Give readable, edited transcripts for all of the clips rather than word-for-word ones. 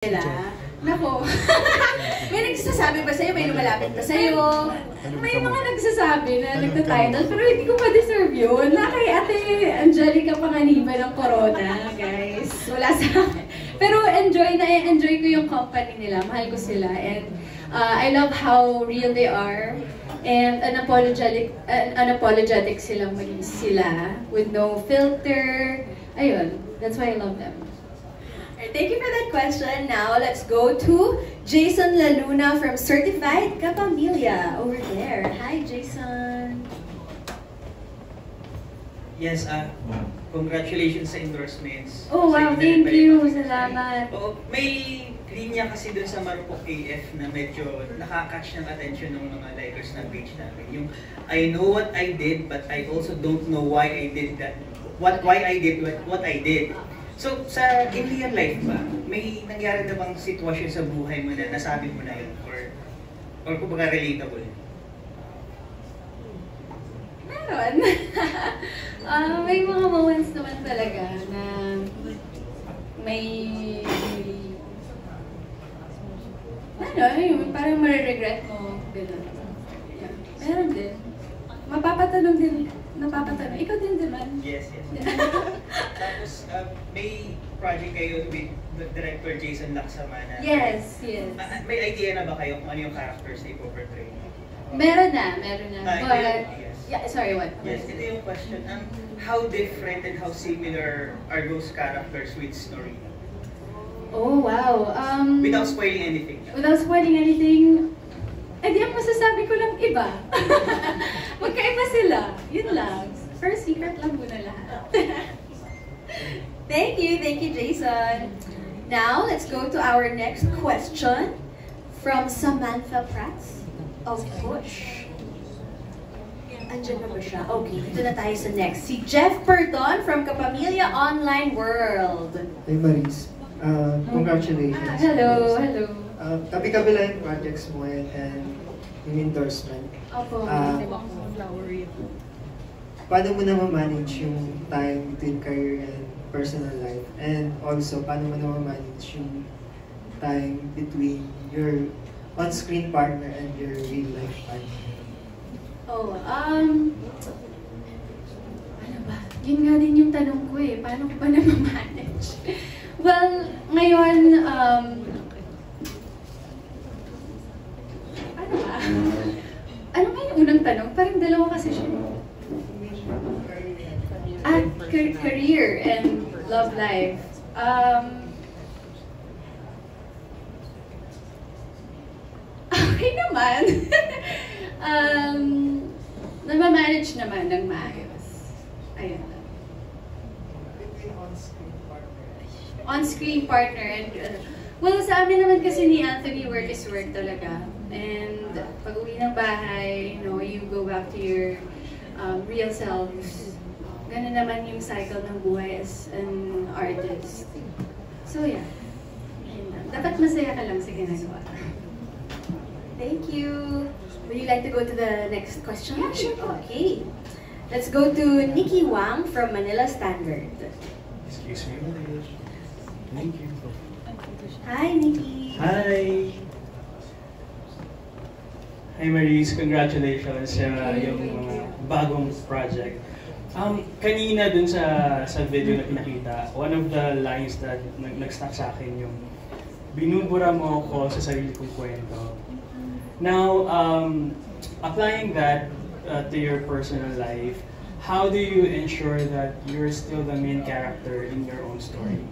Nila. Nako. May nagsasabi ba sa'yo? May lumalapit ba sa'yo? May mga nagsasabi na nagtatitle, pero hindi ko pa-deserve yun. Na kay Ate Angelica Panganiban ng Corona, guys. Wala sa akin. Pero enjoy ko yung company nila. Mahal ko sila. And I love how real they are. And unapologetic silang maging sila. With no filter. Ayun. That's why I love them. Thank you for that question. Now, let's go to Jason Laluna from Certified Kapamilya over there. Hi, Jason. Yes, congratulations sa endorsements. Oh, wow, thank you. Salamat. May linya kasi dun sa Marupok AF na medyo nakakatch ng attention ng mga likers ng page namin. Yung, I know what I did, but I also don't know why I did that. Why I did what I did. So, sa in real life ba, may nangyari na bang sitwasyon sa buhay mo na nasabi mo na yun? Or kumbaga relatable? Meron. May mga moments naman talaga na may parang mariregret mo. Ganun. Yeah. Meron din. Mapapatanong din. Napapatanong. Ikaw din naman. Yes. Tapos, may project kayo with Director Jason Laksamana. Yes. May idea na ba kayo kung ano yung characters na ipo-portray? Meron na. But, yes. Yeah, sorry, what? Yes, ito yung question. How different and how similar are those characters with story? Oh, wow. Without spoiling anything. Eh di ang masasabi ko lang iba. Magkaiba sila. Yun lang. First secret lang muna lahat. Thank you, Jason. Now, let's go to our next question from Samantha Prats of Push. Andiyan na ba siya? Okay, dito na tayo sa next. Si Jeff Perton from Kapamilya Online World. Hey Maris, congratulations. Hello. Tabi-kabi lang yung projects mo and yung endorsement. Opo. Paano mo na ma-manage yung time between career and personal life? And also, paano mo na ma-manage yung time between your on-screen partner and your real-life partner? Ano ba? Yun nga din yung tanong ko eh. Paano ko ba na ma-manage? Well, ngayon, ano nga yung unang tanong? Parang dalawa kasi siya. Career and love life. Okay naman. Namamanage naman ng maayos. Ayun lang. On-screen partner and well, sa amin naman kasi ni Anthony, work is work talaga. And pag uwi ng bahay, you go back to your real selves. Ganun naman yung cycle ng buhay as an artist. So yeah. Dapat masaya ka lang sa ginagawa. Thank you. Would you like to go to the next question? Yeah, sure. Okay. Let's go to Nikki Wang from Manila Standard. Excuse me. Thank you. Hi, Nikki. Hi! Hi Maris, congratulations sa yung bagong project. Kanina dun sa video na pinakita, one of the lines that nag-stuck sa akin yung binubura mo ako sa sarili kong kwento. Now, applying that to your personal life, how do you ensure that you're still the main character in your own story?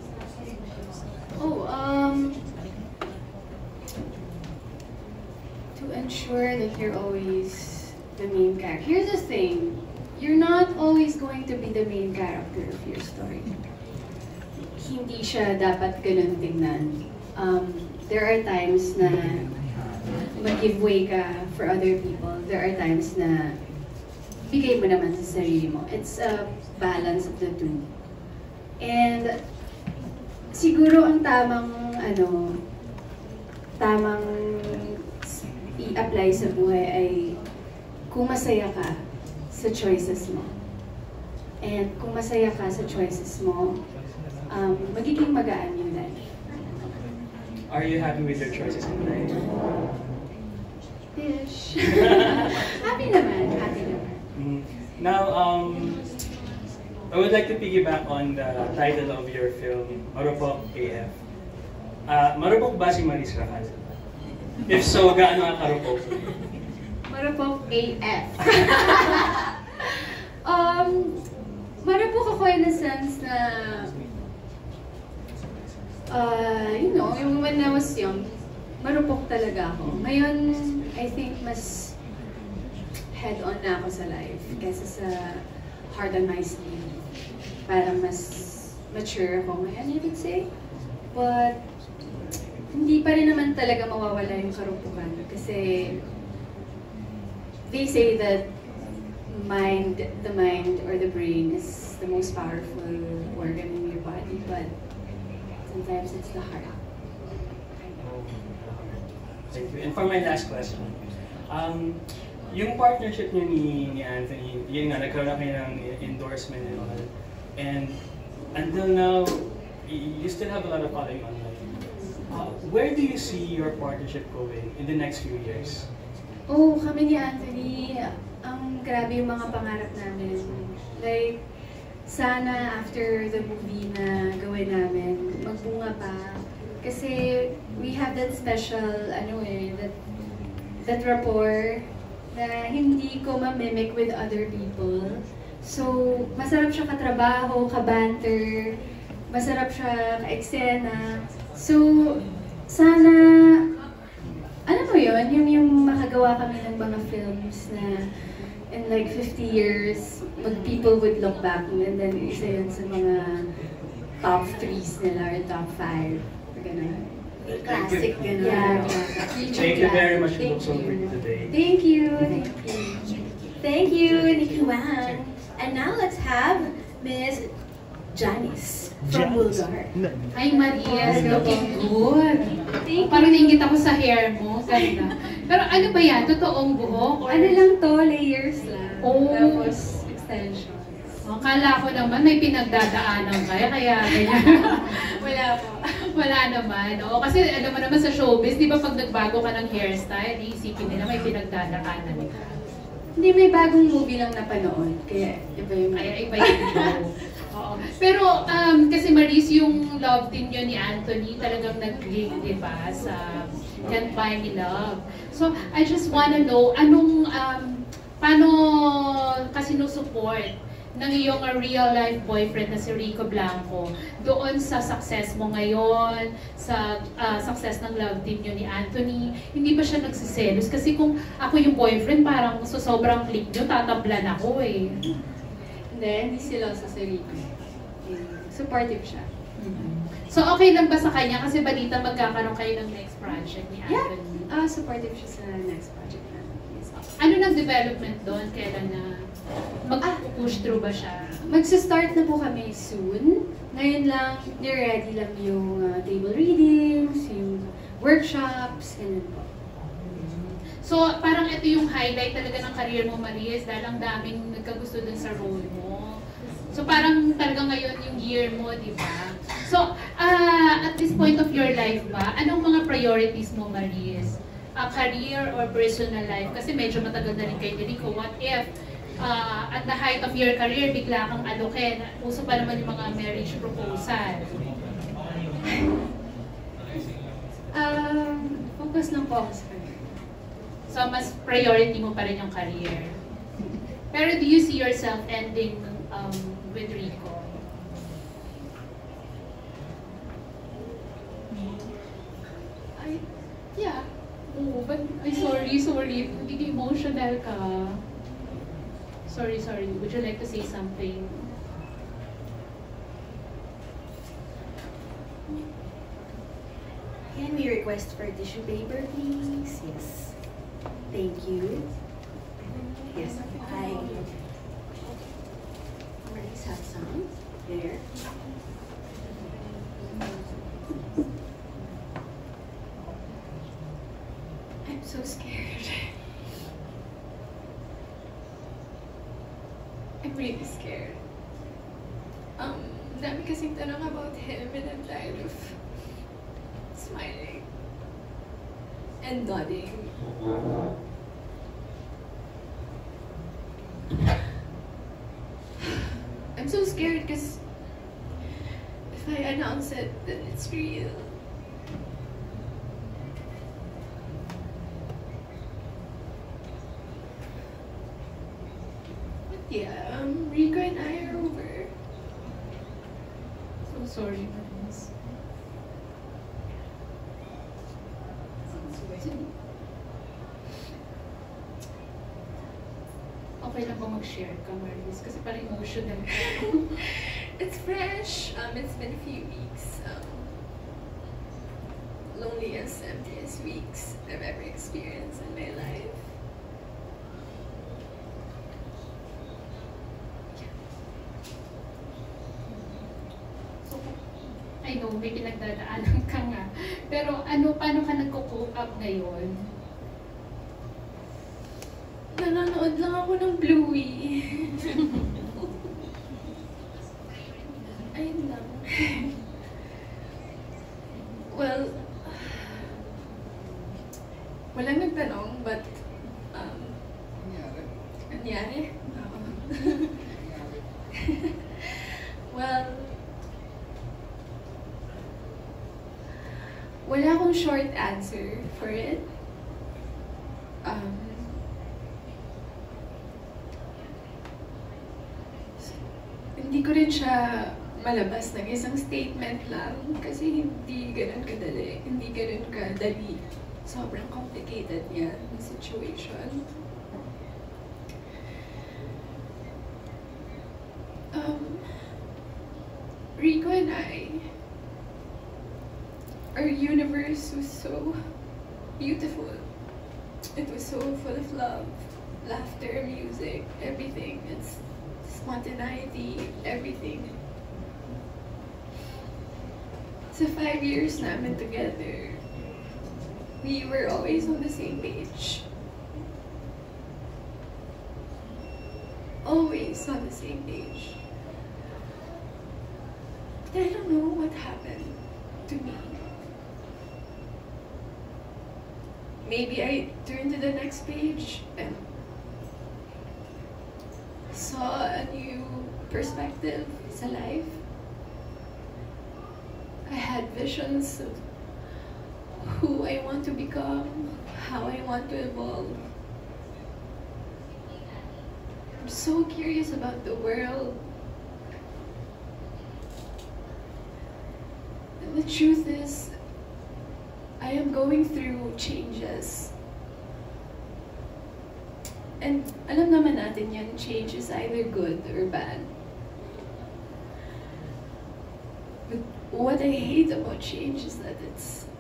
To ensure that you're always the main character. Here's the thing, you're not always going to be the main character of your story. Hindi siya dapat ganun tingnan. There are times na mag-give way ka for other people. There are times na bigay mo naman sa sarili mo. It's a balance of the two. And siguro ang tamang i-apply sa buhay ay kung masaya ka sa choices mo. And kung masaya ka sa choices mo, magiging magaan yung life. Are you happy with your choices in life? Ish. Happy naman, happy naman. Now, I would like to piggyback on the title of your film, Marupok AF. Marupok ba si Maris Racal? If so, gaano ang karupok? Marupok AF. Marupok ako in a sense na, when I was young, marupok talaga ako. Ngayon, I think mas head-on na ako sa life kaysa sa hard on my sleeve. Parang mas mature ako ngayon, I would say. But, hindi pa rin naman talaga mawawala yung karupukan. Kasi, they say that the mind or the brain is the most powerful organ in your body, but sometimes it's the heart. Thank you. And for my last question, yung partnership niyo ni Anthony, yun nga, nagkaroon na kayo ng endorsement and all. And until now, you still have a lot of following online. Where do you see your partnership going in the next few years? Oh, kami ni Anthony, grabe yung mga pangarap namin. Like, sana after the movie na gawin namin, magbunga pa. Kasi we have that special, that rapport na hindi ko ma-mimic with other people. So, masarap siya katrabaho, kabanter, masarap siya ka-eksena. So, sana, alam mo yun, yung makagawa kami ng mga films na in like 50 years, people would look back and then isa yun sa mga top 3s nila or top 5. Ganun. Classic, ganun. Yeah. Thank you very much for so pretty today. Thank you. Thank you. Thank you, Nikki Wang. And now let's have Ms. Janice from Bulgar. Hi, Marias. Looking good. Thank you. Parang naingit ako sa hair mo. Ganda. Pero ano ba yan? Totoong buhok? Or... Ano lang to, layers lang. Oh. Tapos extensions. Kala ko naman may pinagdadaanan kaya ganyan. Wala po. Wala naman. Oo, kasi alam mo naman sa showbiz, di ba pag nagbago ka ng hairstyle, iisipin nila may pinagdadaanan ka. Hindi, may bagong movie lang napanood. Kaya iba yung... Kaya iba yung Oo. Pero kasi Maris, yung love team nyo ni Anthony talagang nag-gig, di ba, sa Can't Buy Me Love. So, I just wanna know, paano kasi no-support ng iyong real-life boyfriend na si Rico Blanco doon sa success mo ngayon, sa success ng love team nyo ni Anthony, hindi ba siya nagsiselos? Kasi kung ako yung boyfriend, parang so sobrang click nyo, tatablan ako eh. Hindi sila sa sarili. Supportive siya. So okay lang ba sa kanya? Kasi balita magkakaroon kayo ng next project ni Anthony. Yeah, supportive siya sa next project namin. Yes. Ano nang development doon? Kailan na mag-push through ba siya? Magsa-start na po kami soon. Ngayon lang, ready lang yung table readings, yung workshops, ganun po. So parang ito yung highlight talaga ng career mo, Maris, dahil ang daming nagkagusto dun sa role mo. So parang talaga ngayon yung year mo, di ba? So at this point of your life ba, anong mga priorities mo, Maris? Career or personal life? Kasi medyo matagal na rin kayo ni Rico. What if at the height of your career, bigla kang alokin? Uso pa naman yung mga marriage proposal. Focus lang po ako sa career. So mas priority mo pa rin yung career. Pero do you see yourself ending with Rico? Yeah. Oh, but sorry. Nagiging emotional ka. Sorry. Would you like to say something? Can we request for tissue paper, please? Yes. Thank you. Yes. I already have some there. I'm so scared. I'm really scared. Dami kasing tanong about him and I'm tired of smiling. and nodding. I'm so scared because if I announce it, then it's real. But yeah, Rico and I are over. So sorry, Maris. Okay lang ba mag-share ka, Maris? Kasi parang emotional ka. It's fresh. It's been a few weeks. Loneliest, emptiest weeks I've ever experienced in my life. So, I know, may pinagdadaanan ka nga. Pero paano ka nagko-cope up ngayon? Nanonood lang ako ng Bluey. Ayun lang. Well, walang nagtanong, but, nangyari? Oo. Well, wala akong short answer for it. Hindi ko rin siya malabas ng isang statement lang kasi hindi ganun kadali, hindi ganun kadali. Sobrang complicated niya yung situation. Rico and I, our universe was so beautiful. It was so full of love, laughter, music, everything. It's spontaneity, everything. Sa 5 years namin together, we were always on the same page. Always on the same page. But I don't know what happened to me. Maybe I turned to the next page and saw a new perspective sa life. I had visions of who I want to become, how I want to evolve. I'm so curious about the world. And the truth is, I am going through changes. And alam naman natin yan, change is either good or bad. But what I hate about change is that it's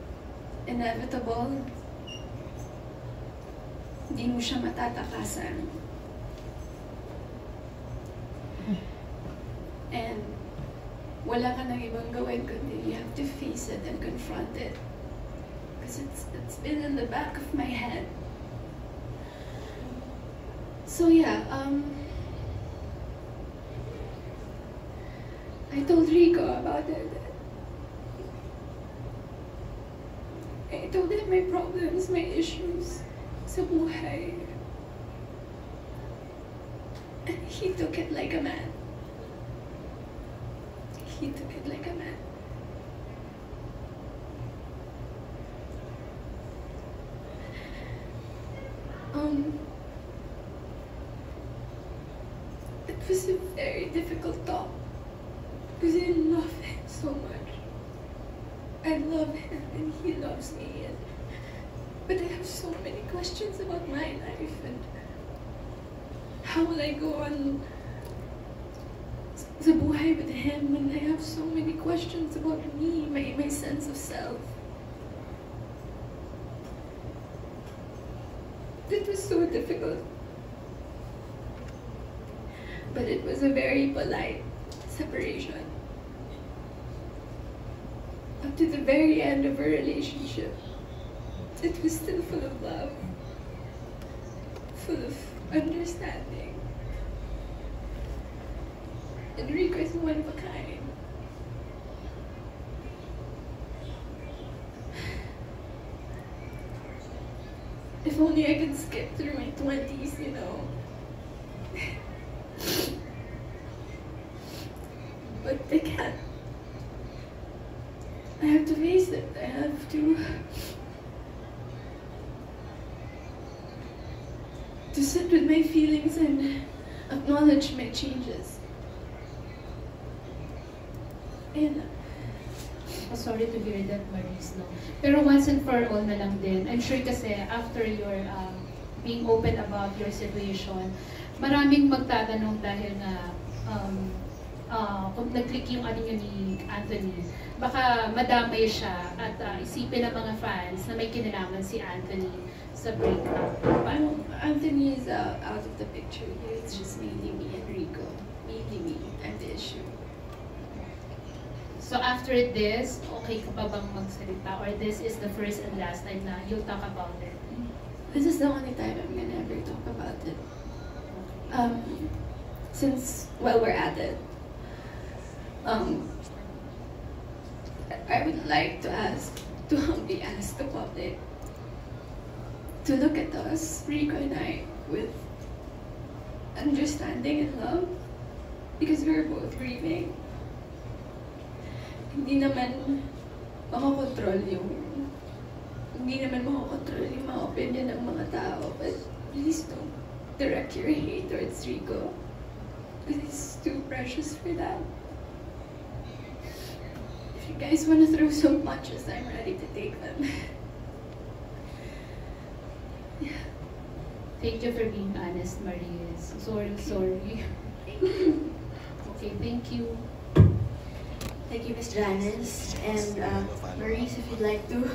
inevitable. Hindi mo siya matatakasan. And wala ka nang ibang gawin kundi you have to face it and confront it. Because it's been in the back of my head. So yeah, I told Rico about it. I told him my problems, my issues sa buhay. And he took it like a man. He took it like a man. It was a very difficult talk because I love him so much. I love him and he loves me, but I have so many questions about my life and how will I go on sa buhay with him when I have so many questions about me, my sense of self. It was so difficult. But it was a very polite separation. Up to the very end of our relationship, it was still full of love, full of understanding. Enrico is one of a kind. If only I could skip through my 20s, you know. But I can't. I have to face it. I have to sit with my feelings and acknowledge my changes. And Oh, sorry to hear that, Maris, no? Pero once and for all na lang din, I'm sure kasi after your being open about your situation, maraming magtatanong dahil na kung nag-click yung ano yun ni Anthony, baka madamay siya at isipin ng mga fans na may kinalaman si Anthony sa breakup. well, Anthony is out of the picture here. It's just mainly me and Rico. Mainly me. I'm the issue. So after this, okay ka pa bang magsalita? Or this is the first and last time na you'll talk about it? This is the only time I'm gonna ever talk about it. Since, well, we're at it. I would like to humbly ask the public to look at us, Rico and I, with understanding and love, because we're both grieving. Hindi naman makakontrol yung mga opinion ng mga tao, but please don't direct your hate towards Rico, because he's too precious for that. If you guys want to throw some punches, I'm ready to take them. Yeah. Thank you for being honest, Maris. Sorry. Okay, thank you. Thank you, Miss Janice. And Maurice, if you'd like to